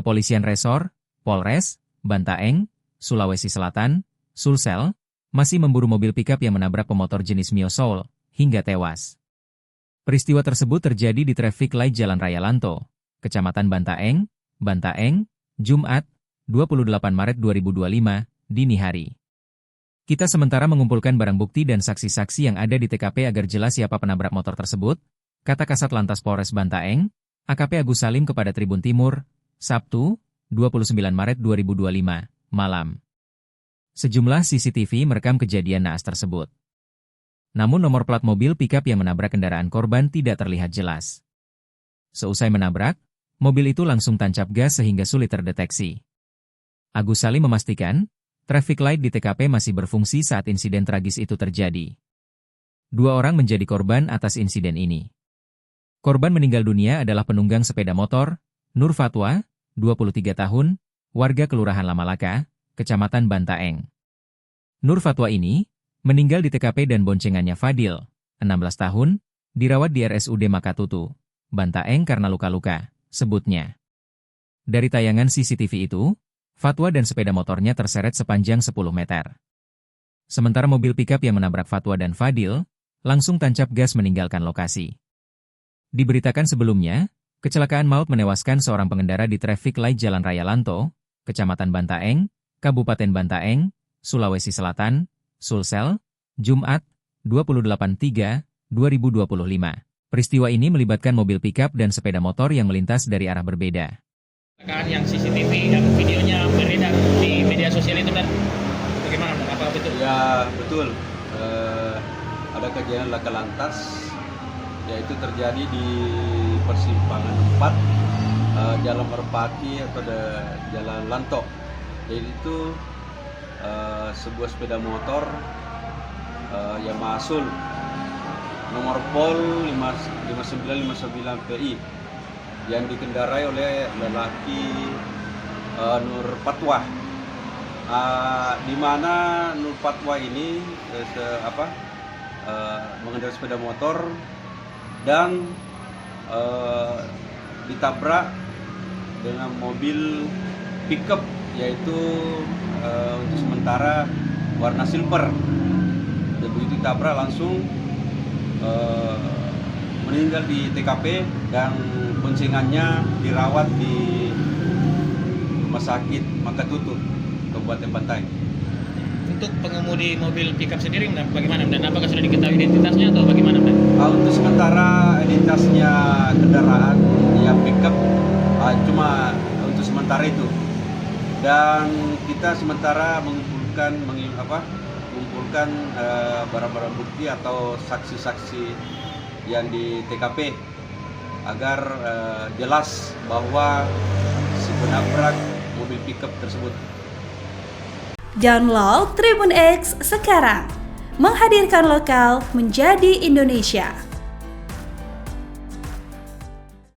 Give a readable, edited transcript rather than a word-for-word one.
Kepolisian Resor, Polres, Banda Eng, Sulawesi Selatan, Sulsel, masih memburu mobil pikap yang menabrak pemotor jenis Mio Soul, hingga tewas. Peristiwa tersebut terjadi di traffic light Jalan Raya Lanto, Kecamatan Banda Eng, Jumat, 28 Maret 2025, dini hari. Kita sementara mengumpulkan barang bukti dan saksi-saksi yang ada di TKP agar jelas siapa penabrak motor tersebut, kata Kasat Lantas Polres Banda Eng, AKP Agus Salim kepada Tribun Timur, Sabtu, 29 Maret 2025, malam. Sejumlah CCTV merekam kejadian naas tersebut. Namun nomor plat mobil pikap yang menabrak kendaraan korban tidak terlihat jelas. Seusai menabrak, mobil itu langsung tancap gas sehingga sulit terdeteksi. Agus Salim memastikan, traffic light di TKP masih berfungsi saat insiden tragis itu terjadi. 2 orang menjadi korban atas insiden ini. Korban meninggal dunia adalah penunggang sepeda motor, Nur Fatwa, 23 tahun, warga Kelurahan Lamalaka, Kecamatan Banda Eng. Nur Fatwa ini meninggal di TKP dan boncengannya Fadil, 16 tahun, dirawat di RSUD Makatutu, Banda Eng karena luka-luka, sebutnya. Dari tayangan CCTV itu, Fatwa dan sepeda motornya terseret sepanjang 10 meter. Sementara mobil pikap yang menabrak Fatwa dan Fadil, langsung tancap gas meninggalkan lokasi. Diberitakan sebelumnya, kecelakaan maut menewaskan seorang pengendara di traffic light Jalan Raya Lanto, Kecamatan Banda Eng, Kabupaten Banda Eng, Sulawesi Selatan, Sulsel, Jumat, 28/3/2025. Peristiwa ini melibatkan mobil pikap dan sepeda motor yang melintas dari arah berbeda. Yang CCTV dan videonya beredar di media sosial itu dan bagaimana? Apa betul? Ya betul, ada kejadian laka lantas, yaitu terjadi di persimpangan 4 Jalan Merpati atau Jalan Lanto. Jadi itu sebuah sepeda motor Yamaha Sul nomor pol 5959 PI yang dikendarai oleh lelaki Nur Fatwa, di mana Nur Fatwa ini mengendarai sepeda motor dan ditabrak dengan mobil pickup, yaitu untuk sementara warna silver. Dan begitu ditabrak langsung meninggal di TKP dan boncengannya dirawat di Rumah Sakit Makatutu, Kabupaten Banda Eng. Untuk pengemudi mobil pickup sendiri bagaimana? Dan apakah sudah diketahui identitasnya atau bagaimana? Untuk sementara identitasnya kendaraan yang pickup cuma untuk sementara itu. Dan kita sementara mengumpulkan barang-barang bukti atau saksi-saksi yang di TKP agar jelas bahwa si penabrak mobil pickup tersebut. Download Tribun X sekarang, menghadirkan lokal menjadi Indonesia.